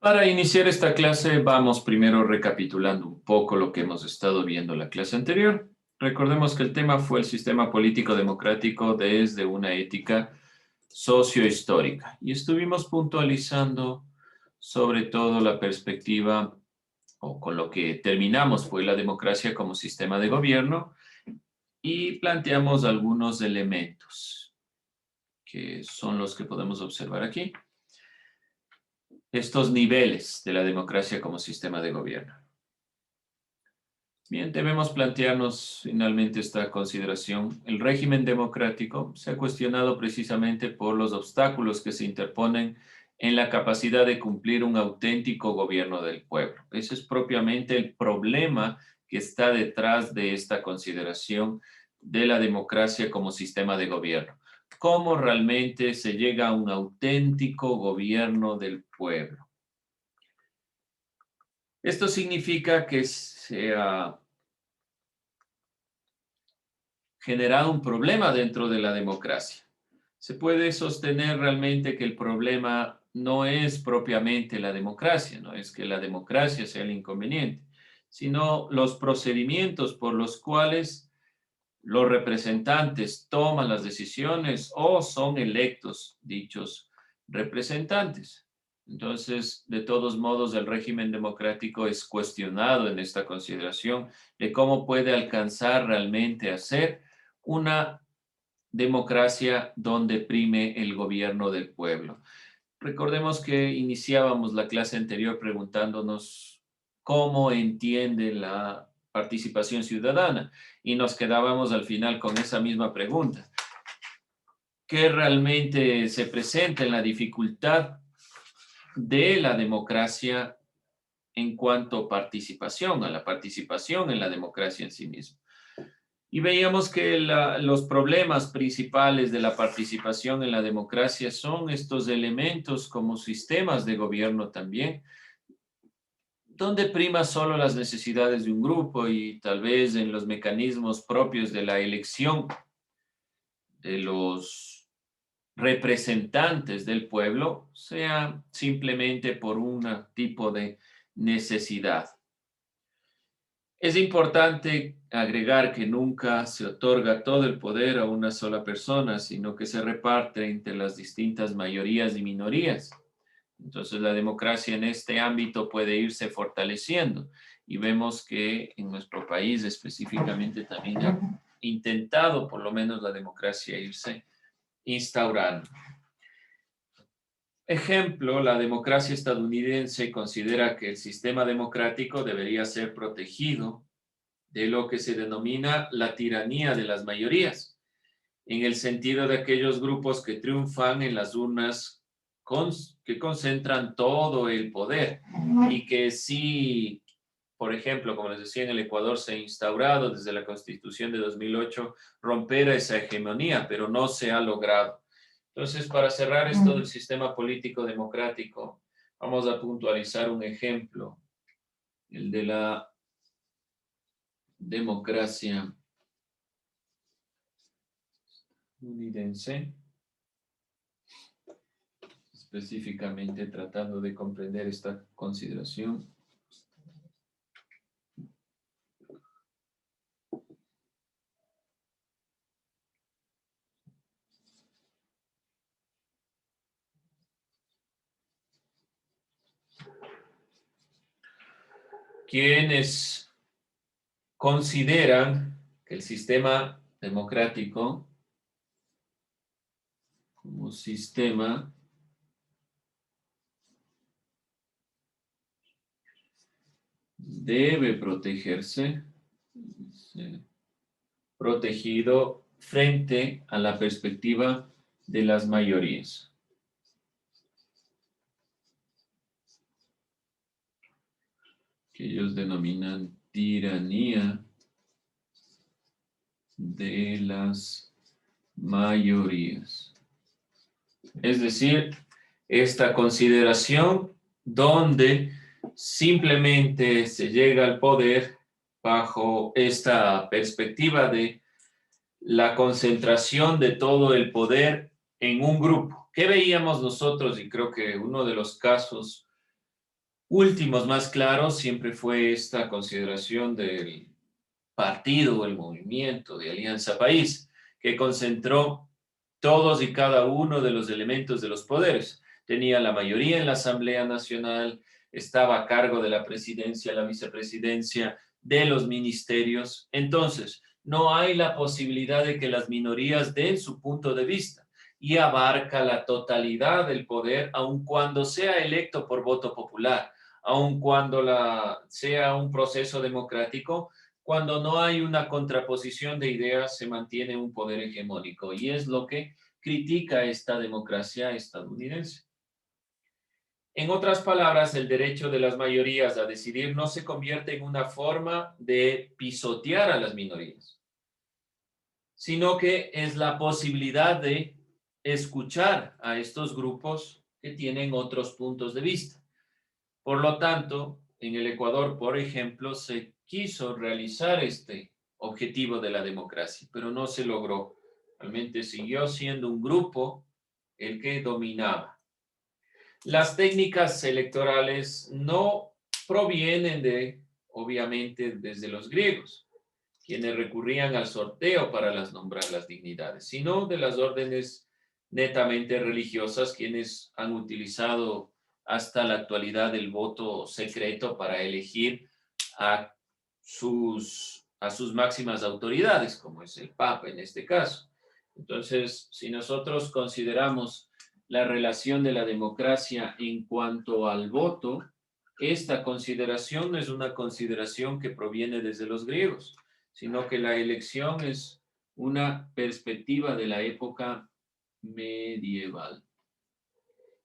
Para iniciar esta clase, vamos primero recapitulando un poco lo que hemos estado viendo en la clase anterior. Recordemos que el tema fue el sistema político democrático desde una ética sociohistórica y estuvimos puntualizando sobre todo la perspectiva o con lo que terminamos fue la democracia como sistema de gobierno y planteamos algunos elementos que son los que podemos observar aquí. Estos niveles de la democracia como sistema de gobierno. Bien, debemos plantearnos finalmente esta consideración. El régimen democrático se ha cuestionado precisamente por los obstáculos que se interponen en la capacidad de cumplir un auténtico gobierno del pueblo. Ese es propiamente el problema que está detrás de esta consideración de la democracia como sistema de gobierno. ¿Cómo realmente se llega a un auténtico gobierno del pueblo? Esto significa que se ha generado un problema dentro de la democracia. Se puede sostener realmente que el problema no es propiamente la democracia, no es que la democracia sea el inconveniente, sino los procedimientos por los cuales los representantes toman las decisiones o son electos dichos representantes. Entonces, de todos modos, el régimen democrático es cuestionado en esta consideración de cómo puede alcanzar realmente a ser una democracia donde prime el gobierno del pueblo. Recordemos que iniciábamos la clase anterior preguntándonos cómo entiende la participación ciudadana y nos quedábamos al final con esa misma pregunta. ¿Qué realmente se presenta en la dificultad de la democracia en cuanto a participación, a la participación en la democracia en sí misma? Y veíamos que los problemas principales de la participación en la democracia son estos elementos como sistemas de gobierno también, donde prima solo las necesidades de un grupo y tal vez en los mecanismos propios de la elección de los representantes del pueblo, sea simplemente por un tipo de necesidad. Es importante agregar que nunca se otorga todo el poder a una sola persona, sino que se reparte entre las distintas mayorías y minorías. Entonces, la democracia en este ámbito puede irse fortaleciendo y vemos que en nuestro país específicamente también ha intentado por lo menos la democracia irse instaurando. Ejemplo, la democracia estadounidense considera que el sistema democrático debería ser protegido de lo que se denomina la tiranía de las mayorías, en el sentido de aquellos grupos que triunfan en las urnas que concentran todo el poder y que sí, por ejemplo, como les decía, en el Ecuador se ha instaurado desde la Constitución de 2008 romper esa hegemonía, pero no se ha logrado. Entonces, para cerrar esto del sistema político democrático, vamos a puntualizar un ejemplo, el de la democracia estadounidense, específicamente tratando de comprender esta consideración. Quienes consideran que el sistema democrático como sistema debe protegerse, protegido frente a la perspectiva de las mayorías. Que ellos denominan tiranía de las mayorías. Es decir, esta consideración donde simplemente se llega al poder bajo esta perspectiva de la concentración de todo el poder en un grupo. ¿Qué veíamos nosotros? Y creo que uno de los casos últimos más claros siempre fue esta consideración del partido o el movimiento de Alianza País, que concentró todos y cada uno de los elementos de los poderes. Tenía la mayoría en la Asamblea Nacional, estaba a cargo de la presidencia, la vicepresidencia, de los ministerios. Entonces, no hay la posibilidad de que las minorías den su punto de vista y abarca la totalidad del poder, aun cuando sea electo por voto popular, aun cuando sea un proceso democrático. Cuando no hay una contraposición de ideas, se mantiene un poder hegemónico y es lo que critica esta democracia estadounidense. En otras palabras, el derecho de las mayorías a decidir no se convierte en una forma de pisotear a las minorías, sino que es la posibilidad de escuchar a estos grupos que tienen otros puntos de vista. Por lo tanto, en el Ecuador, por ejemplo, se quiso realizar este objetivo de la democracia, pero no se logró. Realmente siguió siendo un grupo el que dominaba. Las técnicas electorales no provienen obviamente, desde los griegos, quienes recurrían al sorteo para nombrar las dignidades, sino de las órdenes netamente religiosas, quienes han utilizado hasta la actualidad el voto secreto para elegir a sus máximas autoridades, como es el Papa en este caso. Entonces, si nosotros consideramos la relación de la democracia en cuanto al voto, esta consideración no es una consideración que proviene desde los griegos, sino que la elección es una perspectiva de la época medieval.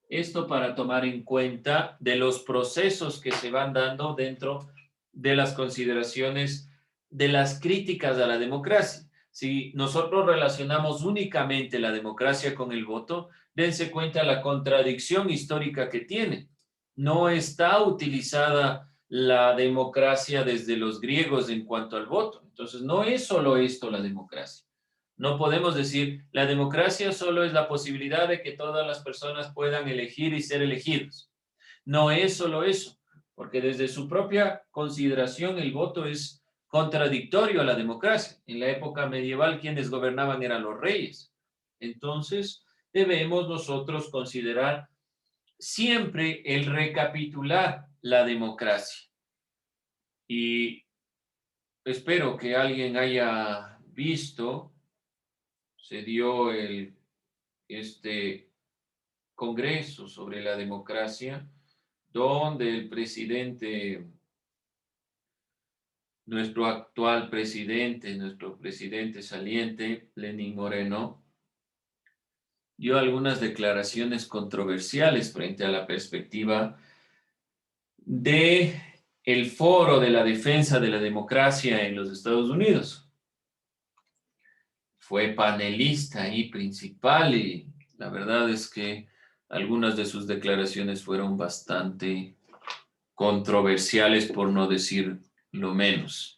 Esto para tomar en cuenta de los procesos que se van dando dentro de las consideraciones de las críticas a la democracia. Si nosotros relacionamos únicamente la democracia con el voto, dense cuenta la contradicción histórica que tiene. No está utilizada la democracia desde los griegos en cuanto al voto. Entonces, no es solo esto la democracia. No podemos decir, la democracia solo es la posibilidad de que todas las personas puedan elegir y ser elegidos. No es solo eso, porque desde su propia consideración el voto es contradictorio a la democracia. En la época medieval quienes gobernaban eran los reyes. Entonces debemos nosotros considerar siempre el recapitular la democracia. Y espero que alguien haya visto, se dio este congreso sobre la democracia, donde el presidente, nuestro actual presidente, nuestro presidente saliente, Lenín Moreno, dio algunas declaraciones controversiales frente a la perspectiva de el foro de la defensa de la democracia en los Estados Unidos. Fue panelista y principal y la verdad es que algunas de sus declaraciones fueron bastante controversiales, por no decir lo menos.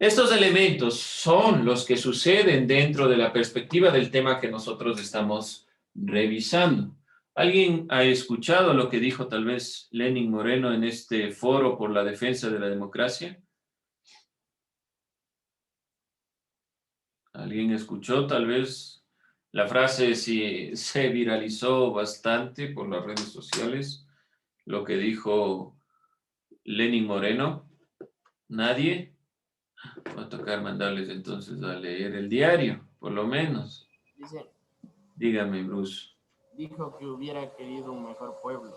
Estos elementos son los que suceden dentro de la perspectiva del tema que nosotros estamos revisando. ¿Alguien ha escuchado lo que dijo tal vez Lenín Moreno en este foro por la defensa de la democracia? ¿Alguien escuchó tal vez la frase? Si se viralizó bastante por las redes sociales, lo que dijo Lenín Moreno. ¿Nadie? Va a tocar mandarles entonces a leer el diario, por lo menos. Dice, Dígame, Bruce. dijo que hubiera querido un mejor pueblo.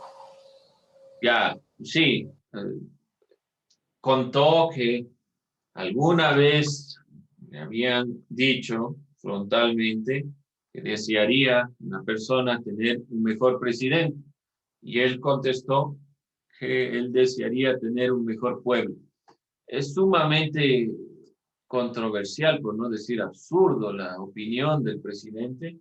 Ya, sí. Contó que alguna vez me habían dicho frontalmente que desearía una persona tener un mejor presidente. Y él contestó que él desearía tener un mejor pueblo. Es sumamente controversial, por no decir absurdo, la opinión del presidente.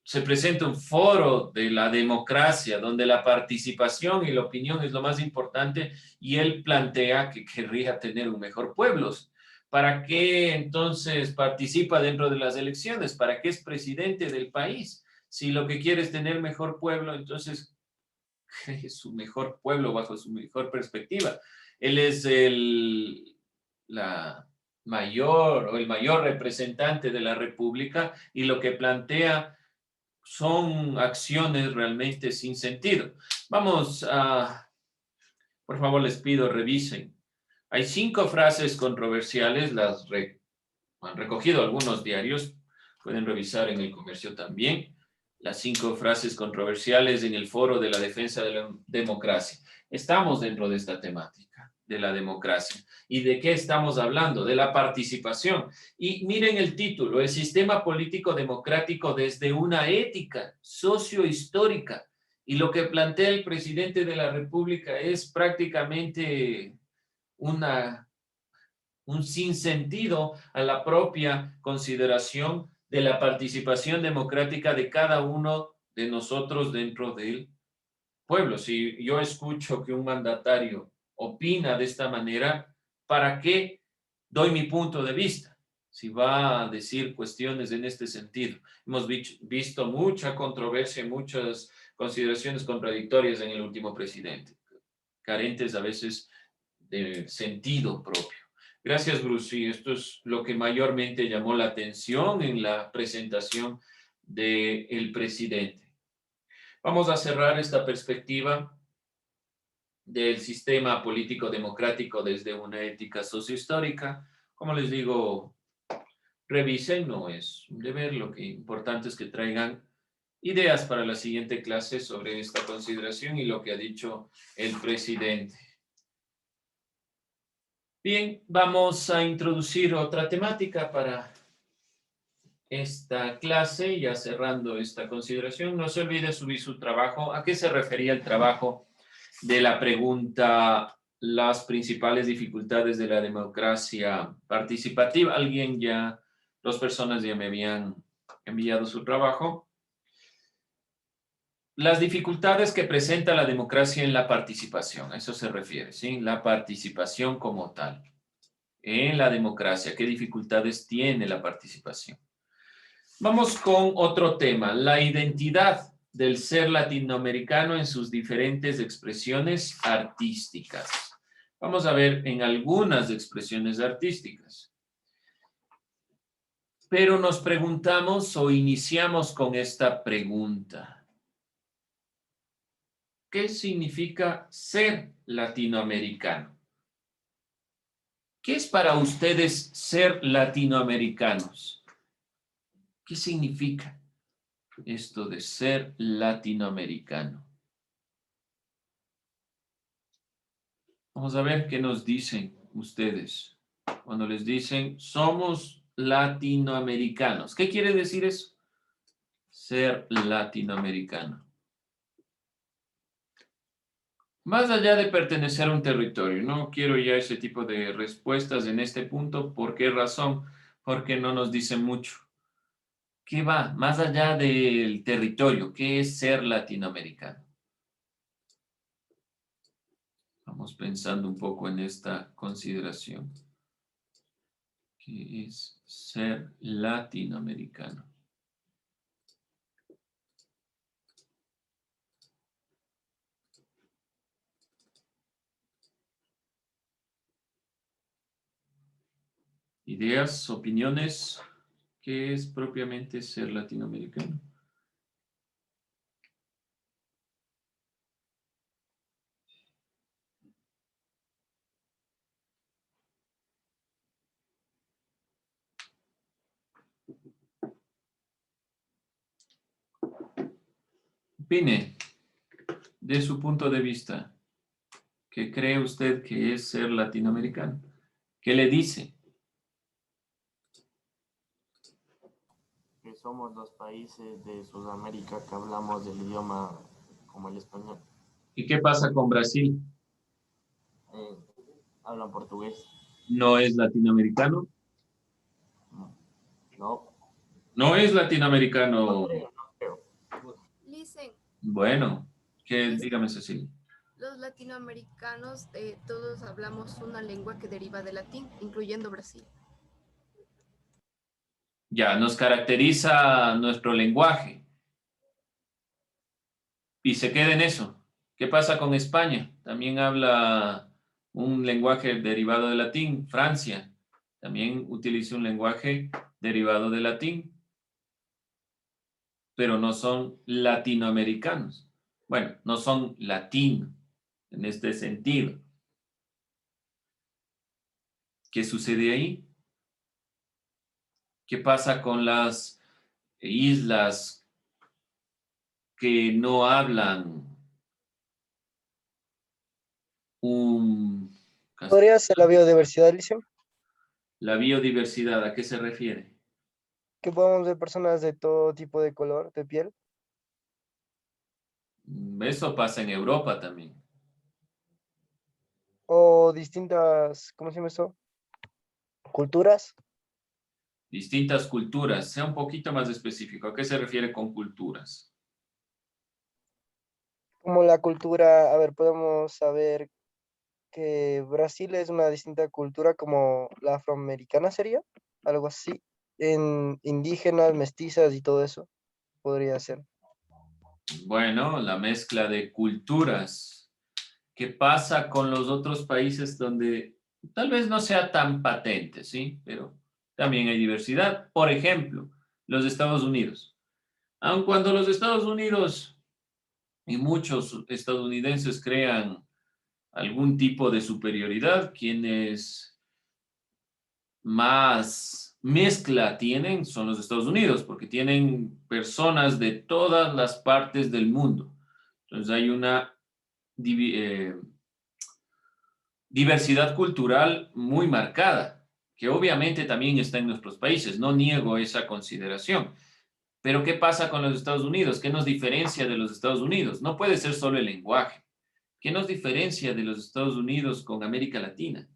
Se presenta un foro de la democracia donde la participación y la opinión es lo más importante y él plantea que querría tener un mejor pueblo. ¿Para qué entonces participa dentro de las elecciones? ¿Para qué es presidente del país? Si lo que quiere es tener mejor pueblo, entonces es su mejor pueblo bajo su mejor perspectiva. Él es la mayor o el mayor representante de la República y lo que plantea son acciones realmente sin sentido. Vamos a, por favor, les pido, revisen. Hay 5 frases controversiales, han recogido algunos diarios, pueden revisar en El Comercio también, las 5 frases controversiales en el Foro de la Defensa de la Democracia. Estamos dentro de esta temática de la democracia. ¿Y de qué estamos hablando? De la participación. Y miren el título, el sistema político democrático desde una ética sociohistórica. Y lo que plantea el presidente de la República es prácticamente un sinsentido a la propia consideración de la participación democrática de cada uno de nosotros dentro del pueblo. Si yo escucho que un mandatario opina de esta manera, ¿para qué doy mi punto de vista? Si va a decir cuestiones en este sentido. Hemos visto mucha controversia, muchas consideraciones contradictorias en el último presidente, carentes a veces de sentido propio. Gracias, Bruce. Sí, esto es lo que mayormente llamó la atención en la presentación del presidente. Vamos a cerrar esta perspectiva del sistema político democrático desde una ética sociohistórica. Como les digo, revisen, no es un deber, lo que importante es que traigan ideas para la siguiente clase sobre esta consideración y lo que ha dicho el presidente. Bien, vamos a introducir otra temática para esta clase, ya cerrando esta consideración. No se olvide subir su trabajo. ¿A qué se refería el trabajo de la pregunta, las principales dificultades de la democracia participativa? Dos personas ya me habían enviado su trabajo. Las dificultades que presenta la democracia en la participación, a eso se refiere, ¿sí? La participación como tal. En la democracia, ¿qué dificultades tiene la participación? Vamos con otro tema, la identidad del ser latinoamericano en sus diferentes expresiones artísticas. Vamos a ver en algunas expresiones artísticas. Pero nos preguntamos o iniciamos con esta pregunta. ¿Qué significa ser latinoamericano? ¿Qué es para ustedes ser latinoamericanos? ¿Qué significa esto de ser latinoamericano? Vamos a ver qué nos dicen ustedes cuando les dicen somos latinoamericanos. ¿Qué quiere decir eso? Ser latinoamericano. Más allá de pertenecer a un territorio, no quiero ya ese tipo de respuestas en este punto. ¿Por qué razón? Porque no nos dicen mucho. ¿Qué va? Más allá del territorio, ¿qué es ser latinoamericano? Vamos pensando un poco en esta consideración. ¿Qué es ser latinoamericano? Ideas, opiniones, ¿qué es propiamente ser latinoamericano? Opine de su punto de vista. ¿Qué cree usted que es ser latinoamericano? ¿Qué le dice? Que somos los países de Sudamérica que hablamos del idioma como el español. ¿Y qué pasa con Brasil? Eh, Hablan portugués. ¿No es latinoamericano? No, No es no latinoamericano. creo, no creo. Listen, Bueno, dígame, Cecilia. los latinoamericanos todos hablamos una lengua que deriva del latín, incluyendo Brasil. Ya, nos caracteriza nuestro lenguaje. Y se queda en eso. ¿Qué pasa con España? También habla un lenguaje derivado del latín. Francia también utiliza un lenguaje derivado del latín, pero no son latinoamericanos. Bueno, no son latinos en este sentido. ¿Qué sucede ahí? ¿Qué pasa con las islas que no hablan un... ¿Podría ser la biodiversidad, Alicia? La biodiversidad, ¿a qué se refiere? Que podemos ver personas de todo tipo de color de piel. Eso pasa en Europa también. O distintas, ¿cómo se llama eso? Culturas. Distintas culturas. Sea un poquito más específico. ¿A qué se refiere con culturas? Como la cultura, a ver, podemos saber que Brasil es una distinta cultura como la afroamericana sería, algo así, en indígenas, mestizas y todo eso, podría ser. Bueno, la mezcla de culturas. ¿Qué pasa con los otros países donde tal vez no sea tan patente, sí? Pero también hay diversidad. Por ejemplo, los Estados Unidos. Aun cuando los Estados Unidos y muchos estadounidenses crean algún tipo de superioridad, quienes más mezcla tienen son los Estados Unidos, porque tienen personas de todas las partes del mundo. Entonces hay una diversidad cultural muy marcada, que obviamente también está en nuestros países, no niego esa consideración. Pero ¿qué pasa con los Estados Unidos? ¿Qué nos diferencia de los Estados Unidos? No puede ser solo el lenguaje. ¿Qué nos diferencia de los Estados Unidos con América Latina?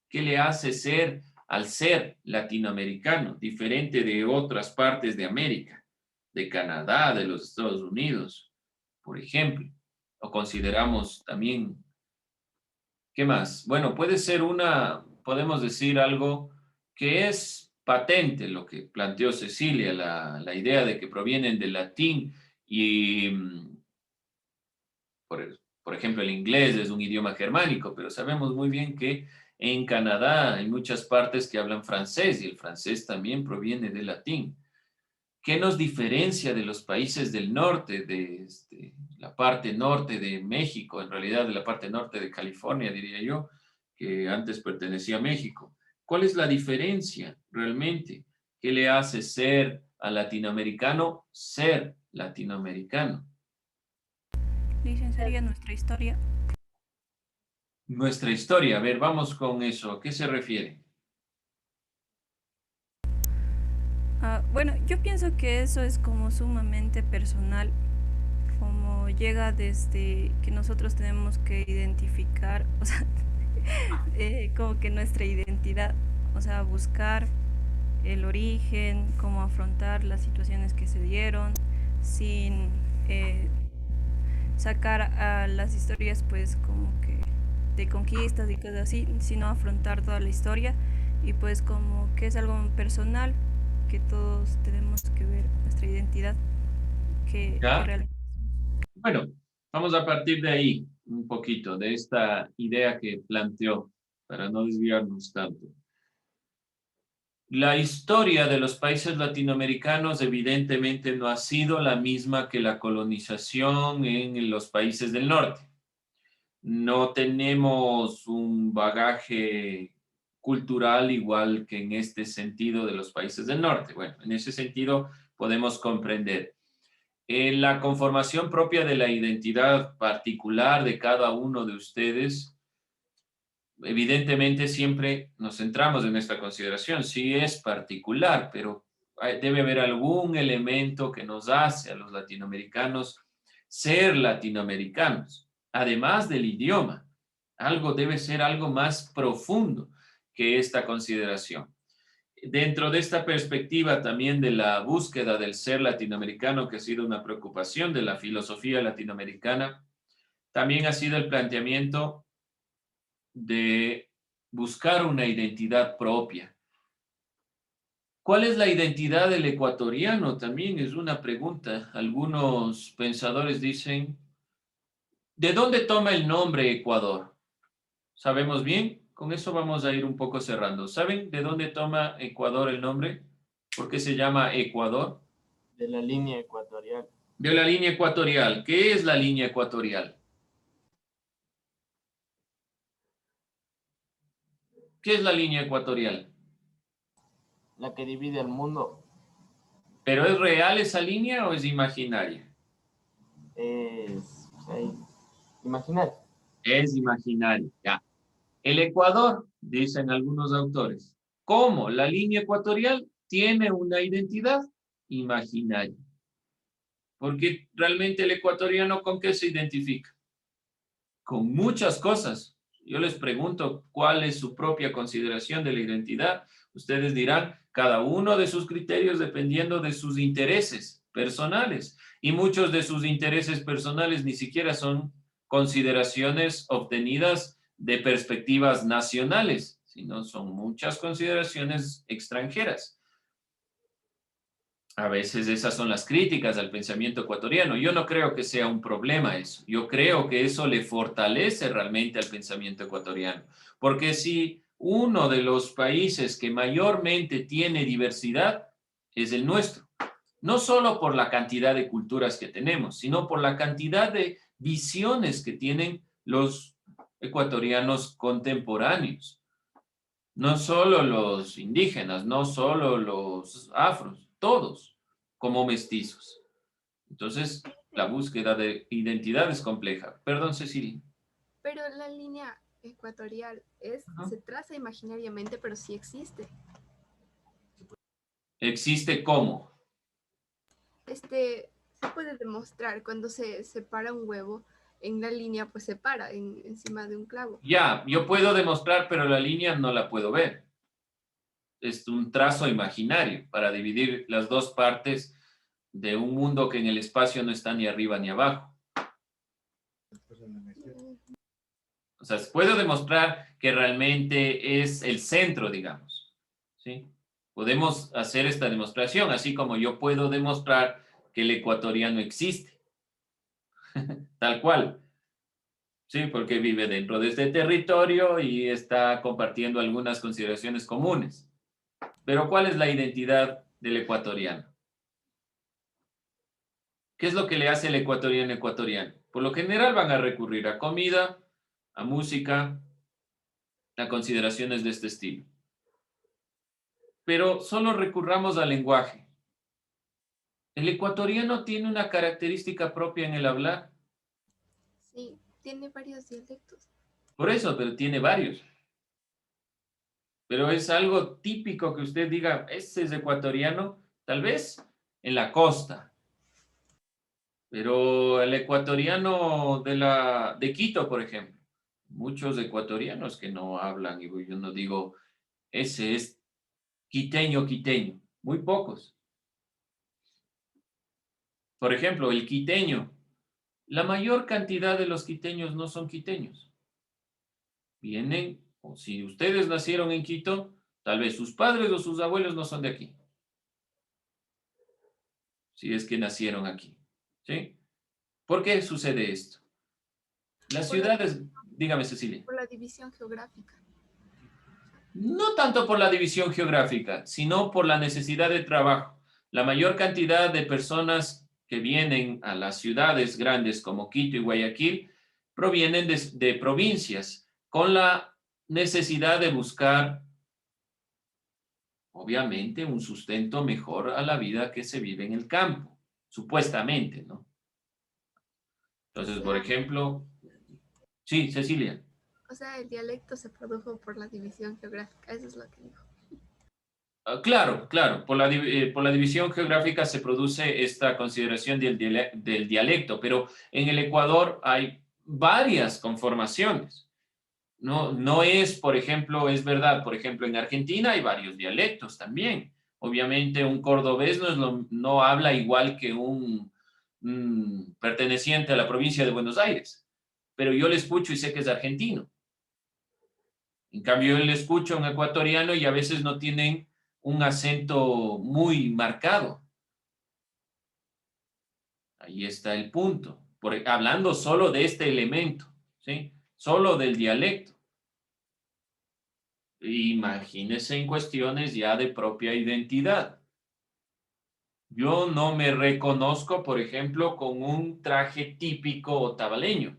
¿Qué le hace ser, al ser latinoamericano, diferente de otras partes de América, de Canadá, de los Estados Unidos, por ejemplo? O consideramos también, ¿qué más? Bueno, puede ser podemos decir algo que es patente, lo que planteó Cecilia, la idea de que provienen del latín y por ejemplo, el inglés es un idioma germánico, pero sabemos muy bien que en Canadá hay muchas partes que hablan francés y el francés también proviene del latín. ¿Qué nos diferencia de los países del norte, de la parte norte de México, en realidad de la parte norte de California, diría yo, que antes pertenecía a México? ¿Cuál es la diferencia realmente? ¿Qué le hace ser al latinoamericano ser latinoamericano? Dicen, sería nuestra historia. Nuestra historia, a ver, vamos con eso. ¿A qué se refiere? Bueno, yo pienso que eso es como sumamente personal, como llega desde que nosotros tenemos que identificar, o sea, como que nuestra identidad, o sea, buscar el origen, cómo afrontar las situaciones que se dieron, sin sacar a las historias pues como que de conquistas y cosas así, sino afrontar toda la historia y pues como que es algo personal que todos tenemos que ver nuestra identidad que ¿Ya? realmente. Bueno, vamos a partir de ahí un poquito, de esta idea que planteó, para no desviarnos tanto. La historia de los países latinoamericanos evidentemente no ha sido la misma que la colonización en los países del norte. No tenemos un bagaje cultural igual que en este sentido de los países del norte. Bueno, en ese sentido podemos comprender. En la conformación propia de la identidad particular de cada uno de ustedes, evidentemente siempre nos centramos en esta consideración, sí es particular, pero debe haber algún elemento que nos hace a los latinoamericanos ser latinoamericanos, además del idioma. Algo debe ser algo más profundo que esta consideración. Dentro de esta perspectiva también de la búsqueda del ser latinoamericano, que ha sido una preocupación de la filosofía latinoamericana, también ha sido el planteamiento de buscar una identidad propia. ¿Cuál es la identidad del ecuatoriano? También es una pregunta. Algunos pensadores dicen, ¿De dónde toma el nombre Ecuador? ¿Sabemos bien? Con eso vamos a ir un poco cerrando. ¿Saben de dónde toma Ecuador el nombre? ¿Por qué se llama Ecuador? De la línea ecuatorial. De la línea ecuatorial. ¿Qué es la línea ecuatorial? ¿Qué es la línea ecuatorial? La que divide el mundo. ¿Pero es real esa línea o es imaginaria? Es, imaginario. Es imaginaria, ya. El Ecuador, dicen algunos autores, ¿cómo? La línea ecuatorial tiene una identidad imaginaria. Porque realmente el ecuatoriano, ¿con qué se identifica? Con muchas cosas. Yo les pregunto cuál es su propia consideración de la identidad. Ustedes dirán, cada uno de sus criterios dependiendo de sus intereses personales. Y muchos de sus intereses personales ni siquiera son consideraciones obtenidas de perspectivas nacionales, sino son muchas consideraciones extranjeras. A veces esas son las críticas al pensamiento ecuatoriano. Yo no creo que sea un problema eso. Yo creo que eso le fortalece realmente al pensamiento ecuatoriano. Porque si uno de los países que mayormente tiene diversidad es el nuestro, no solo por la cantidad de culturas que tenemos, sino por la cantidad de visiones que tienen los ecuatorianos contemporáneos. No solo los indígenas, no solo los afros, todos como mestizos. Entonces, la búsqueda de identidad es compleja. Perdón, Cecilia. Pero la línea ecuatorial se traza imaginariamente, pero sí existe. ¿Existe cómo? Se puede demostrar cuando se separa un huevo en la línea, pues se para encima de un clavo. Ya, yo puedo demostrar, pero la línea no la puedo ver. Es un trazo imaginario para dividir las dos partes de un mundo que en el espacio no está ni arriba ni abajo. O sea, puedo demostrar que realmente es el centro, digamos, ¿sí? Podemos hacer esta demostración, así como yo puedo demostrar que el ecuatoriano existe. Tal cual. Sí, porque vive dentro de este territorio y está compartiendo algunas consideraciones comunes. Pero ¿cuál es la identidad del ecuatoriano? ¿Qué es lo que le hace el ecuatoriano ecuatoriano? Por lo general van a recurrir a comida, a música, a consideraciones de este estilo. Pero solo recurramos al lenguaje. El ecuatoriano tiene una característica propia en el hablar. Sí, tiene varios dialectos. Por eso, pero tiene varios. Pero es algo típico que usted diga, ese es ecuatoriano, tal vez en la costa. Pero el ecuatoriano de Quito, por ejemplo, muchos ecuatorianos que no hablan, y yo no digo, ese es quiteño, muy pocos. Por ejemplo, el quiteño, la mayor cantidad de los quiteños no son quiteños. Vienen, o si ustedes nacieron en Quito, tal vez sus padres o sus abuelos no son de aquí. Si es que nacieron aquí, ¿sí? ¿Por qué sucede esto? Las ciudades, dígame, Cecilia. Por la división geográfica. No tanto por la división geográfica, sino por la necesidad de trabajo. La mayor cantidad de personas que vienen a las ciudades grandes como Quito y Guayaquil provienen de provincias con la necesidad de buscar, obviamente, un sustento mejor a la vida que se vive en el campo, supuestamente, ¿no? Entonces, por ejemplo, sí, Cecilia. O sea, el dialecto se produjo por la división geográfica, eso es lo que dijo. Claro, por la división geográfica se produce esta consideración del dialecto, pero en el Ecuador hay varias conformaciones. No es, por ejemplo, es verdad, por ejemplo, en Argentina hay varios dialectos también. Obviamente un cordobés no habla igual que un perteneciente a la provincia de Buenos Aires, pero yo le escucho y sé que es argentino. En cambio, yo le escucho a un ecuatoriano y a veces no tienen un acento muy marcado. Ahí está el punto. hablando solo de este elemento, ¿sí? Solo del dialecto. Imagínense en cuestiones ya de propia identidad. Yo no me reconozco, por ejemplo, con un traje típico otavaleño,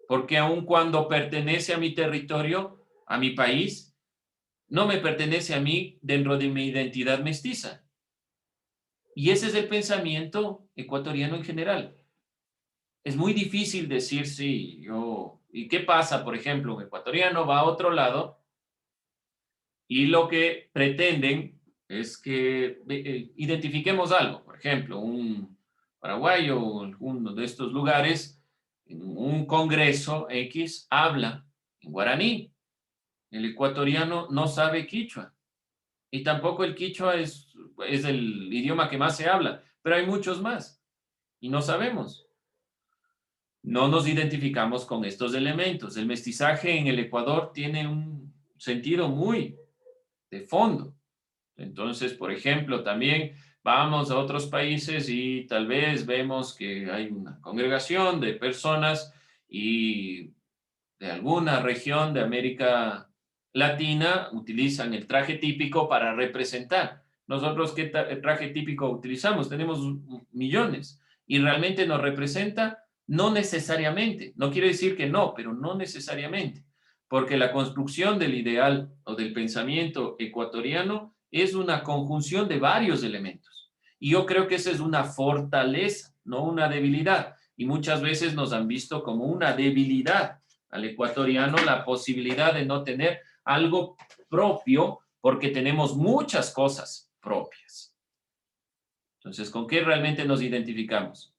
porque aun cuando pertenece a mi territorio, a mi país, no me pertenece a mí dentro de mi identidad mestiza. Y ese es el pensamiento ecuatoriano en general. Es muy difícil decir, sí, yo... ¿Y qué pasa, por ejemplo? Un ecuatoriano va a otro lado y lo que pretenden es que identifiquemos algo. Por ejemplo, un paraguayo o uno de estos lugares, en un congreso X, habla en guaraní. El ecuatoriano no sabe quichua. Y tampoco el quichua es el idioma que más se habla, pero hay muchos más y no sabemos. No nos identificamos con estos elementos. El mestizaje en el Ecuador tiene un sentido muy de fondo. Entonces, por ejemplo, también vamos a otros países y tal vez vemos que hay una congregación de personas y de alguna región de América Latina utilizan el traje típico para representar. Nosotros, ¿qué traje típico utilizamos? Tenemos millones y realmente nos representa. No necesariamente, no quiere decir que no, pero no necesariamente, porque la construcción del ideal o del pensamiento ecuatoriano es una conjunción de varios elementos. Y yo creo que esa es una fortaleza, no una debilidad. Y muchas veces nos han visto como una debilidad al ecuatoriano la posibilidad de no tener algo propio porque tenemos muchas cosas propias. Entonces, ¿con qué realmente nos identificamos?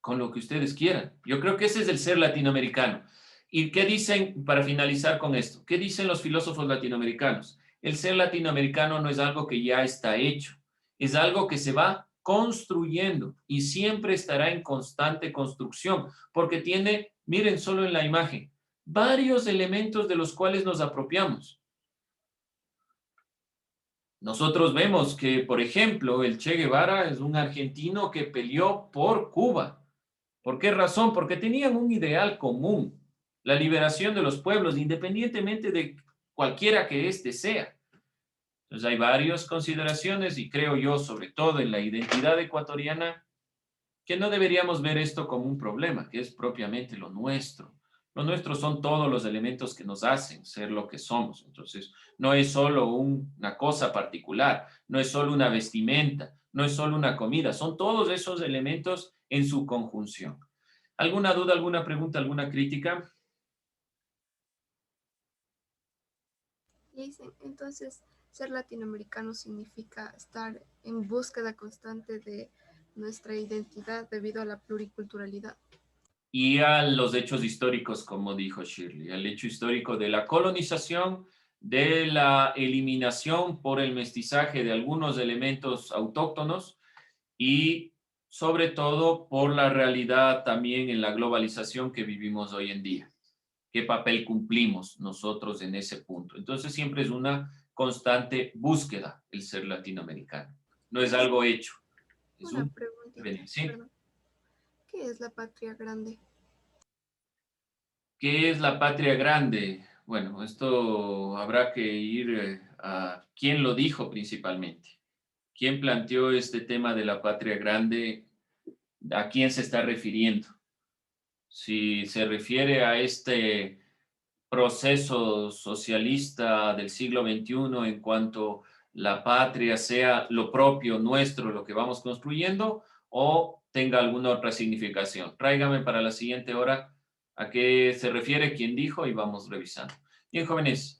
Con lo que ustedes quieran. Yo creo que ese es el ser latinoamericano. ¿Y qué dicen, para finalizar con esto? ¿Qué dicen los filósofos latinoamericanos? El ser latinoamericano no es algo que ya está hecho, es algo que se va construyendo y siempre estará en constante construcción, porque tiene, miren solo en la imagen, varios elementos de los cuales nos apropiamos. Nosotros vemos que, por ejemplo, el Che Guevara es un argentino que peleó por Cuba. ¿Por qué razón? Porque tenían un ideal común, la liberación de los pueblos, independientemente de cualquiera que éste sea. Entonces hay varias consideraciones y creo yo, sobre todo en la identidad ecuatoriana, que no deberíamos ver esto como un problema, que es propiamente lo nuestro. Lo nuestro son todos los elementos que nos hacen ser lo que somos. Entonces, no es solo una cosa particular, no es solo una vestimenta, no es solo una comida, son todos esos elementos en su conjunción. ¿Alguna duda, alguna pregunta, alguna crítica? Dicen, entonces, ser latinoamericano significa estar en búsqueda constante de nuestra identidad debido a la pluriculturalidad. Y a los hechos históricos, como dijo Shirley, al hecho histórico de la colonización, de la eliminación por el mestizaje de algunos elementos autóctonos y sobre todo por la realidad también en la globalización que vivimos hoy en día. ¿Qué papel cumplimos nosotros en ese punto? Entonces siempre es una constante búsqueda el ser latinoamericano. No es algo hecho. Es Una un preguntita, devenir, ¿sí? perdón. ¿Qué es la patria grande? ¿Qué es la patria grande? Bueno, esto habrá que ir a quién lo dijo principalmente. ¿Quién planteó este tema de la patria grande? ¿A quién se está refiriendo? Si se refiere a este proceso socialista del siglo XXI en cuanto la patria sea lo propio nuestro, lo que vamos construyendo, o tenga alguna otra significación. Tráigame para la siguiente hora a qué se refiere, quién dijo y vamos revisando. Bien, jóvenes,